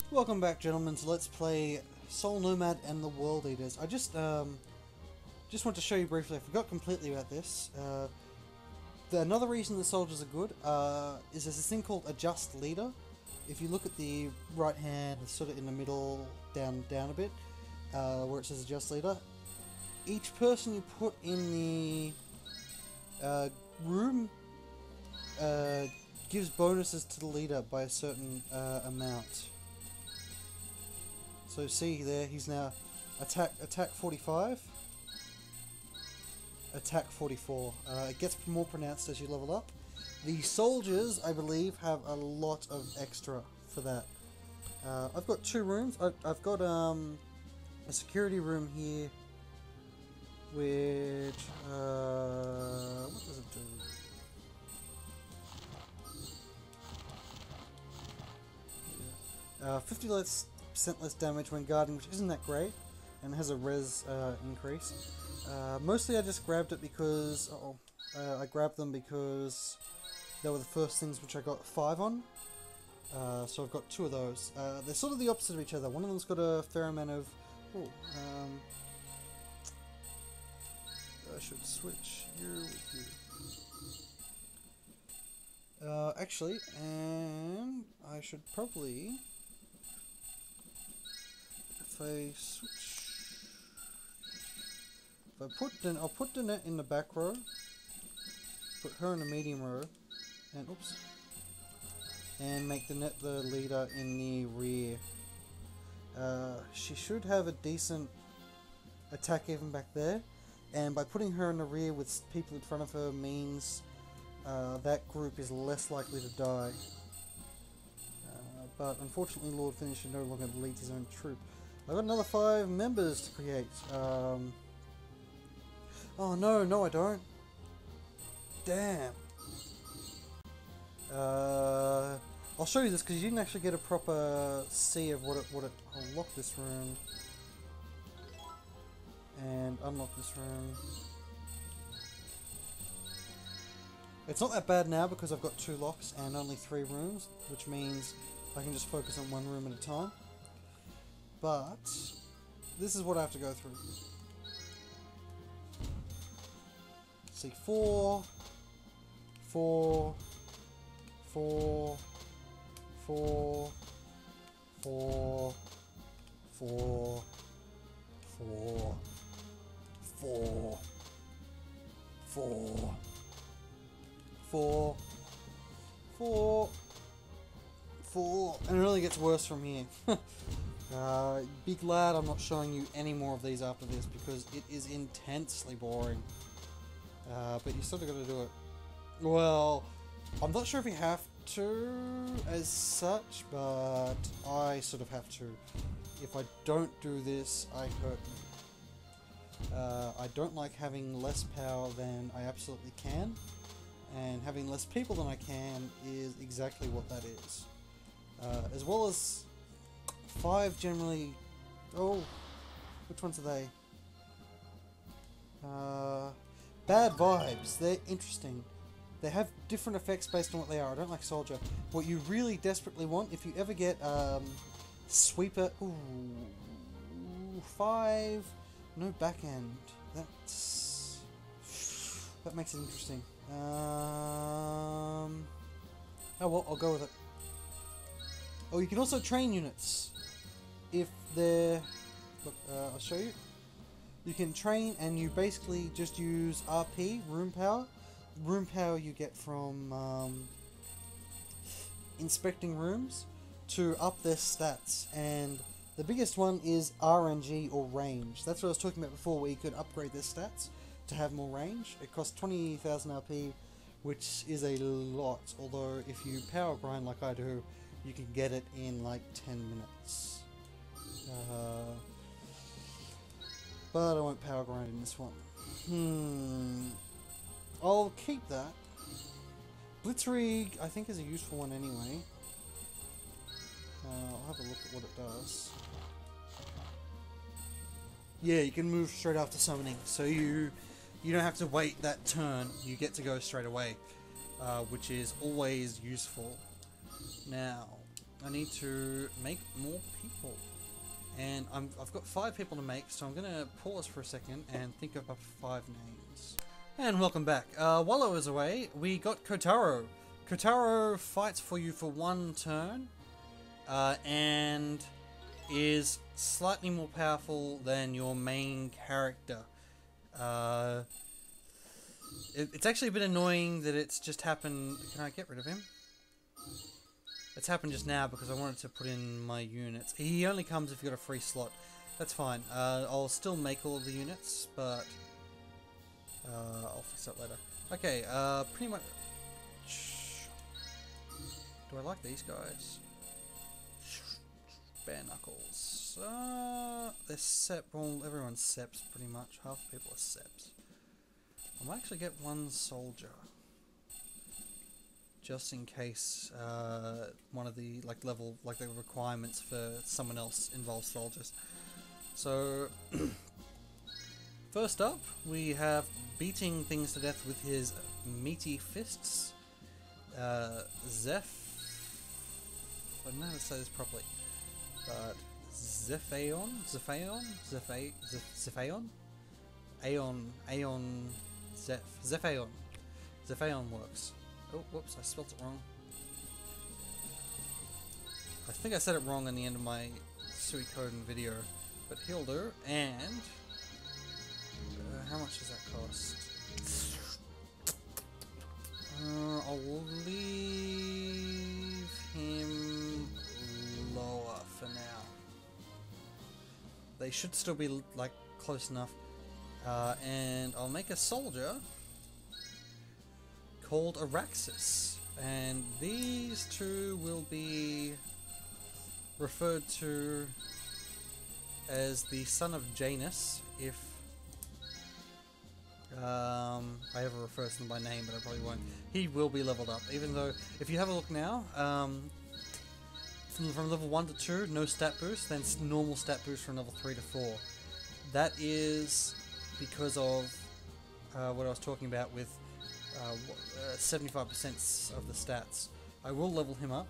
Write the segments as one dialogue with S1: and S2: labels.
S1: Welcome back, gentlemen, to Let's Play Soul Nomad and the World Eaters. I just want to show you briefly, I forgot completely about this. Another reason the soldiers are good is there's this thing called Adjust Leader. If you look at the right hand, sort of in the middle, down a bit, where it says Adjust Leader, each person you put in the room gives bonuses to the leader by a certain amount. So see there, he's now attack 45, attack 44. It gets more pronounced as you level up. The soldiers, I believe, have a lot of extra for that. I've got two rooms. I've got a security room here, which what does it do? 50% less damage when guarding, which isn't that great, and it has a res increase. Mostly I just grabbed it because I grabbed them because they were the first things which I got 5 on. So I've got 2 of those. They're sort of the opposite of each other. One of them's got a fair amount of. I should switch you with you. Actually, and I should probably. If I'll put Danette in the back row, put her in the medium row, and and make Danette the leader in the rear. She should have a decent attack even back there, and by putting her in the rear with people in front of her means that group is less likely to die. But unfortunately Lord Finisher no longer leads his own troop. I've got another 5 members to create. Oh no, I don't. Damn. I'll show you this because you didn't actually get a proper see of what it. I'll lock this room and unlock this room. It's not that bad now because I've got 2 locks and only 3 rooms, which means I can just focus on 1 room at a time. But this is what I have to go through. See, 4, 4, 4, 4, 4, 4, 4, 4, 4, 4, 4, 4, and it only gets worse from here. Big lad, I'm not showing you any more of these after this because it is intensely boring. But you sort of got to do it. Well, I'm not sure if you have to as such, but I sort of have to. If I don't do this, I hurt me. I don't like having less power than I absolutely can, and having less people than I can is exactly what that is. As well as 5 generally. Oh, which ones are they? Bad vibes. They're interesting. They have different effects based on what they are. I don't like soldier. What you really desperately want, if you ever get sweeper. Ooh, 5. No back end. That makes it interesting. Oh well, I'll go with it. Oh, you can also train units. If they're... Look, I'll show you. You can train and you basically just use RP, room power. Room power you get from inspecting rooms to up their stats. And the biggest one is RNG or range. That's what I was talking about before, where you could upgrade their stats to have more range. It costs 20,000 RP, which is a lot. Although if you power grind like I do, you can get it in like 10 minutes. But I won't power grind in this one. I'll keep that. Blitzkrieg, I think, is a useful one anyway. I'll have a look at what it does. Yeah, you can move straight after summoning, so you don't have to wait that turn. You get to go straight away, which is always useful. Now, I need to make more people. And I've got 5 people to make, so I'm going to pause for a second and think of up 5 names. And welcome back. While I was away, we got Kotaro. Kotaro fights for you for 1 turn, and is slightly more powerful than your main character. It's actually a bit annoying that it's just happened. Can I get rid of him? It's happened just now because I wanted to put in my units. He only comes if you've got a free slot. That's fine. I'll still make all of the units, but I'll fix that later. Okay, pretty much... Do I like these guys? Bare knuckles. They're Sep. Well, everyone's Seps pretty much. Half the people are Seps. I might actually get 1 soldier, just in case one of the the requirements for someone else involves soldiers. So first up, we have beating things to death with his meaty fists. Zeph. I don't know how to say this properly, but Zephaon, Zephaon works. Oh, whoops, I spelled it wrong. I think I said it wrong in the end of my Suikoden video, but he'll do. And how much does that cost? I'll leave him lower for now. They should still be like close enough. And I'll make a soldier called Araxis, and these 2 will be referred to as the son of Janus if I ever refer to them by name, but I probably won't. He will be leveled up, even though if you have a look now, from level 1 to 2 no stat boost, then normal stat boost from level 3 to 4. That is because of what I was talking about with 75% of the stats. I will level him up.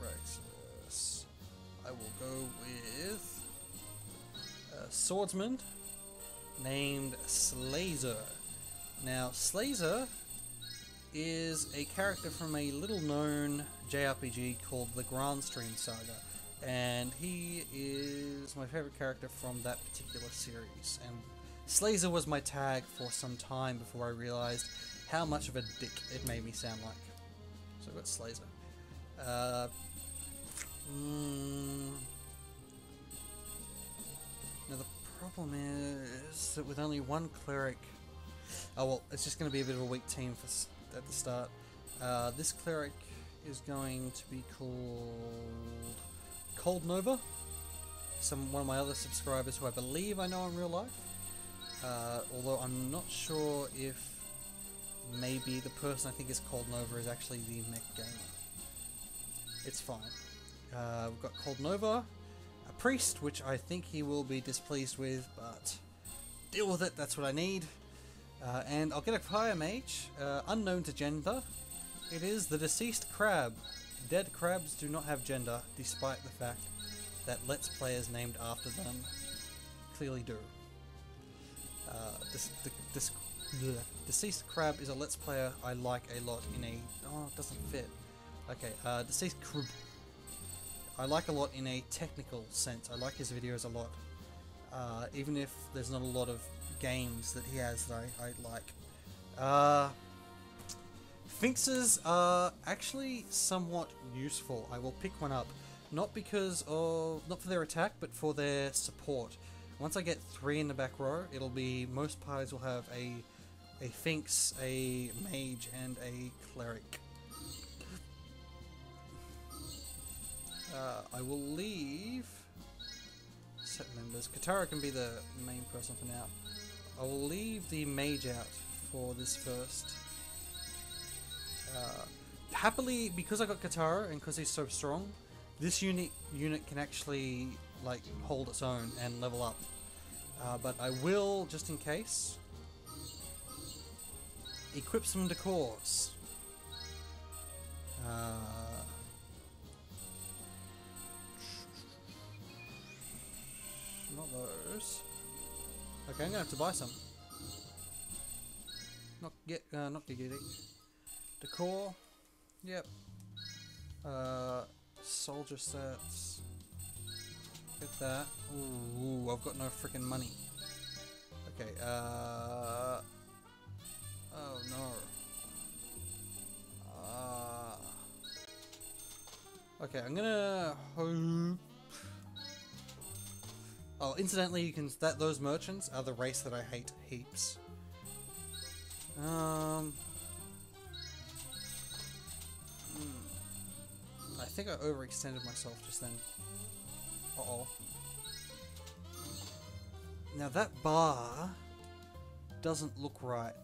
S1: Araxis. I will go with a swordsman named Slazer. Now, Slazer is a character from a little known JRPG called the Grandstream Saga, and he is my favorite character from that particular series. And Slazer was my tag for some time before I realized how much of a dick it made me sound like. So I got Slazer. Now the problem is that with only 1 cleric... Oh well, it's just going to be a bit of a weak team at the start. This cleric is going to be called Cold Nova. One of my other subscribers who I believe I know in real life. Although I'm not sure if maybe the person I think is Cold Nova is actually the mech gamer. It's fine. We've got Cold Nova, a priest, which I think he will be displeased with, but deal with it, that's what I need. And I'll get a fire mage, unknown to gender. It is the deceased crab. Dead crabs do not have gender, despite the fact that Let's Players named after them clearly do. The deceased crab is a Let's Player I like a lot in a... Oh, it doesn't fit. Okay, deceased crab. I like a lot in a technical sense. I like his videos a lot. Even if there's not a lot of games that he has that I like. Sphinxes are actually somewhat useful. I will pick one up. Not for their attack, but for their support. Once I get 3 in the back row, it'll be, most parties will have a Sphinx, a mage, and a cleric. I will leave set members. Katara can be the main person for now. I will leave the mage out for this first. Happily, because I got Katara and because he's so strong, this unit can actually like hold its own and level up. But I will, just in case, equip some decors. Not those. Okay, I'm gonna have to buy some. Not Giggity. Decor. Yep. Soldier sets. Get that. Ooh, I've got no freaking money. Okay, oh no. Okay, I'm gonna hope. Oh, incidentally, you can those merchants are the race that I hate heaps. I think I overextended myself just then. Uh-oh. Now that bar doesn't look right.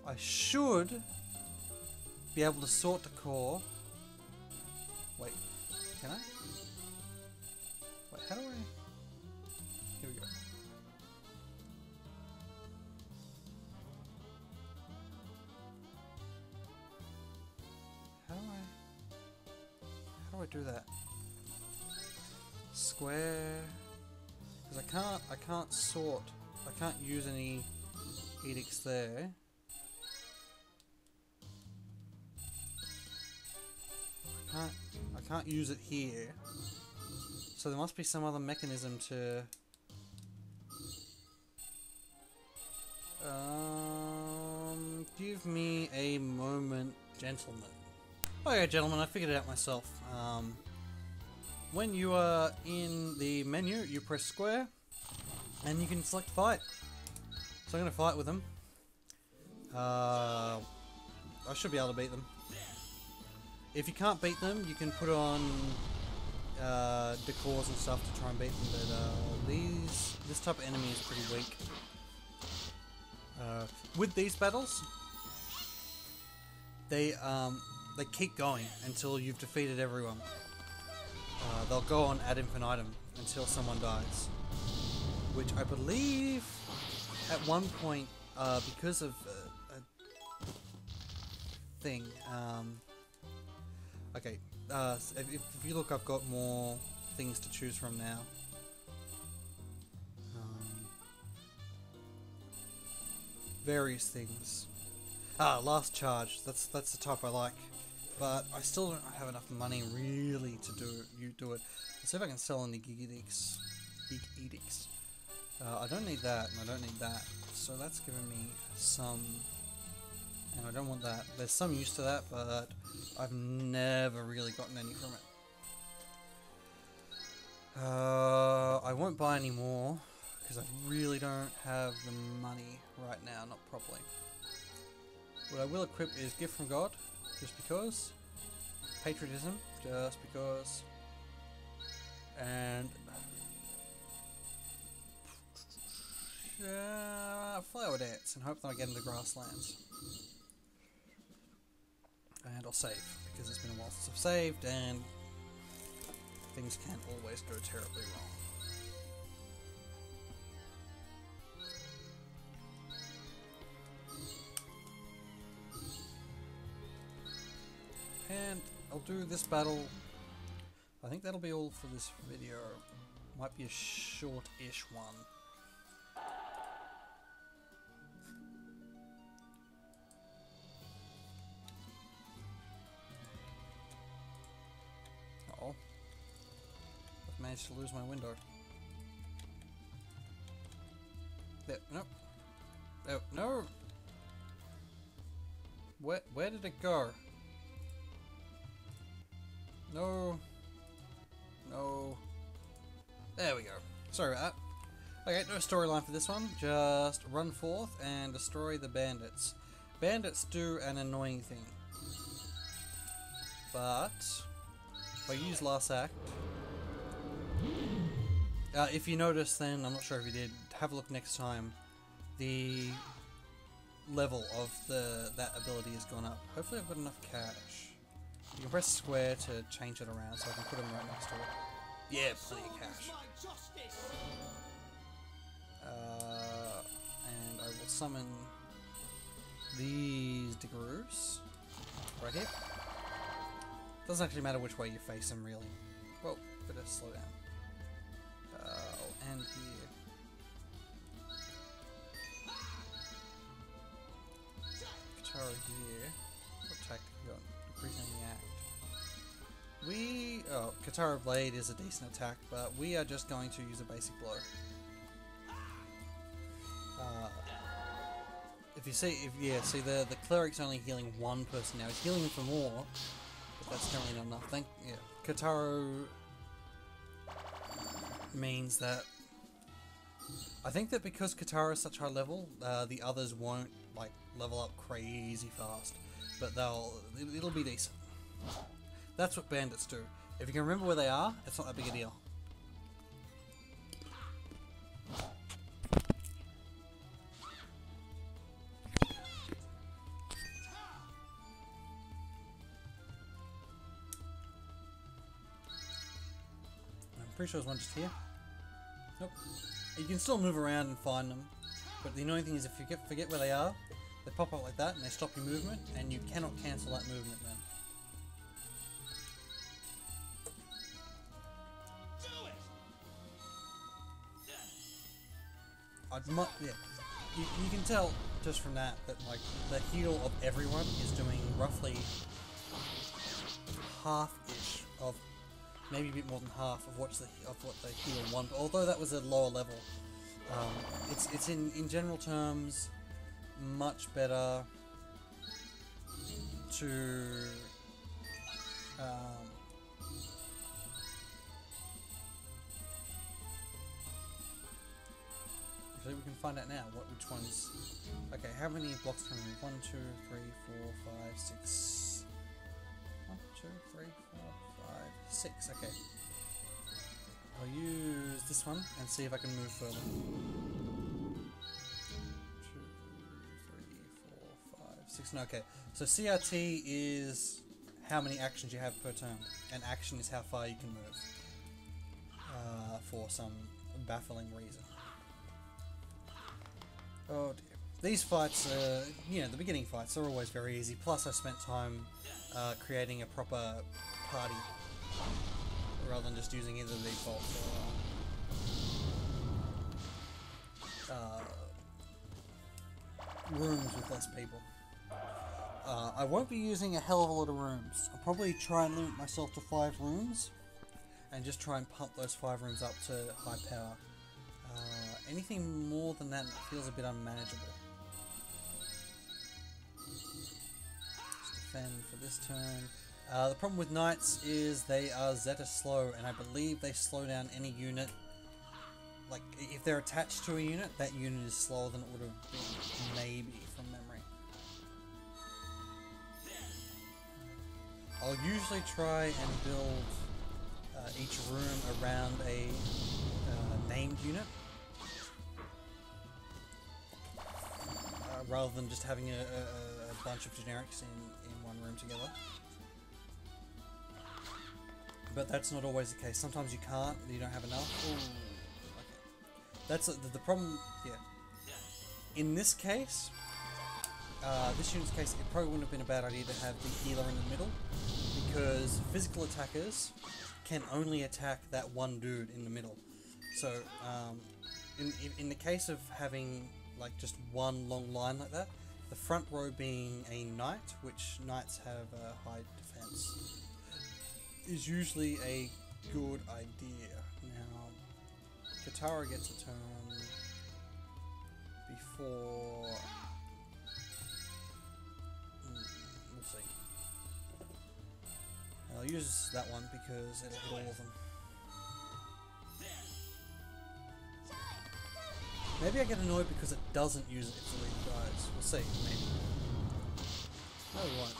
S1: I should be able to sort the core. Wait, can I? Wait, how do I? Here we go. How do I do that? Square. Because I can't sort. I can't use any edicts there. I can't use it here. So there must be some other mechanism to give me a moment, gentlemen. Okay, gentlemen, I figured it out myself. When you are in the menu, you press square, and you can select fight. So I'm going to fight with them. I should be able to beat them. If you can't beat them, you can put on decors and stuff to try and beat them. But this type of enemy is pretty weak. With these battles, they keep going until you've defeated everyone. They'll go on ad infinitum until someone dies, which I believe at one point, because of a thing. Okay, if you look, I've got more things to choose from now. Various things. Last charge. That's the type I like, but I still don't have enough money really to do it. Let's see if I can sell any Geek Edicts. I don't need that, and I don't need that. So that's giving me some, and I don't want that. There's some use to that, but I've never really gotten any from it. I won't buy any more because I really don't have the money right now, not properly. What I will equip is Gift from God, just because. Patriotism, just because. And Flower Dance, and hope that I get into Grasslands. And I'll save, because it's been a while since I've saved, and things can't always go terribly wrong. And I'll do this battle. I think that'll be all for this video. Might be a short-ish one. Uh-oh. I've managed to lose my window. There, nope. Oh, no! Where did it go? No. No. There we go. Sorry about that. Okay, no storyline for this one. Just run forth and destroy the bandits. Bandits do an annoying thing. But if I use last act, if you notice, then I'm not sure if you did, have a look next time. The level of that ability has gone up. Hopefully I've got enough cash. You can press square to change it around, so I can put them right next to it. Yeah, plenty of cash. And I will summon these Diggeroos. right here. Doesn't actually matter which way you face him, really. Well, better slow down. I'll end here. Katara here. What tactic we got? Increasing the act. Katara Blade is a decent attack, but we are just going to use a basic blow. If you see, see the cleric's only healing one person now. He's healing for more, but that's currently not enough. Katara means that I think that because Katara is such high level, the others won't like level up crazy fast, but it'll be decent. That's what bandits do. If you can remember where they are, it's not that big a deal. I'm pretty sure there's one just here. Nope. You can still move around and find them, but the annoying thing is if you forget where they are, they pop up like that and they stop your movement, and you cannot cancel that movement then. You can tell just from that like the heal of everyone is doing roughly half-ish of, maybe a bit more than half of what the heal one. But although that was a lower level, it's in general terms much better to so we can find out now which ones. Okay, how many blocks can we move? 1, 2, 3, 4, 5, 6. 1, 2, 3, 4, 5, 6. Okay. I'll use this one and see if I can move further. 2, 3, 4, 5, 6. No, okay. So CRT is how many actions you have per turn, and action is how far you can move. For some baffling reason. Oh dear. These fights, the beginning fights are always very easy. Plus I spent time creating a proper party rather than just using either the default or rooms with less people. I won't be using a hell of a lot of rooms. I'll probably try and limit myself to 5 rooms and just try and pump those 5 rooms up to high power. Anything more than that feels a bit unmanageable. Just defend for this turn. The problem with knights is they are Zeta slow, and I believe they slow down any unit. Like, if they're attached to a unit, that unit is slower than it would have been, maybe, from memory. I'll usually try and build each room around a named unit, rather than just having a bunch of generics in one room together. But that's not always the case. Sometimes you can't, you don't have enough. Ooh, okay. That's the problem, yeah. In this case, this unit's case, it probably wouldn't have been a bad idea to have the healer in the middle, because physical attackers can only attack that one dude in the middle. So, in the case of having like just one long line like that, the front row being a knight, which knights have a high defense, is usually a good idea. Now, Katara gets a turn before. We'll see. I'll use that one because it'll hit all of them. Maybe I get annoyed because it doesn't use it if the lead dies. We'll see, maybe. No, we won't.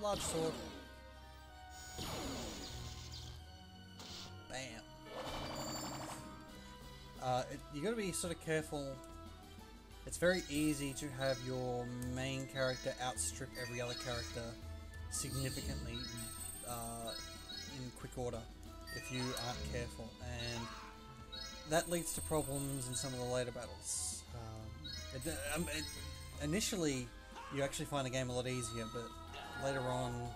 S1: Large sword. Bam. You gotta be sort of careful. It's very easy to have your main character outstrip every other character significantly in quick order if you aren't careful, and that leads to problems in some of the later battles. Initially, you actually find the game a lot easier, but later on,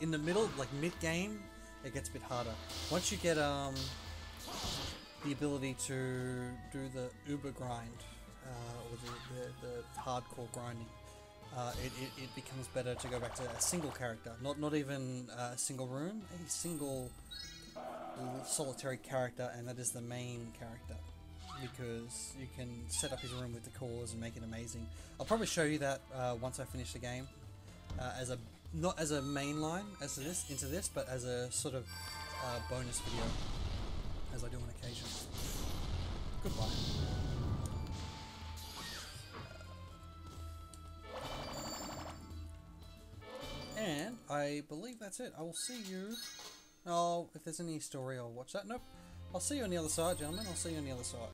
S1: in the middle, like mid-game, it gets a bit harder. Once you get the ability to do the uber grind, or the hardcore grinding, it becomes better to go back to a single character, not even a single room, a single solitary character, and that is the main character, because you can set up his room with the cores and make it amazing. I'll probably show you that once I finish the game, as a not as a main line as into this, but as a sort of bonus video, as I do on occasion. Goodbye. And I believe that's it. I will see you. Oh, if there's any story, I'll watch that. Nope. I'll see you on the other side, gentlemen. I'll see you on the other side.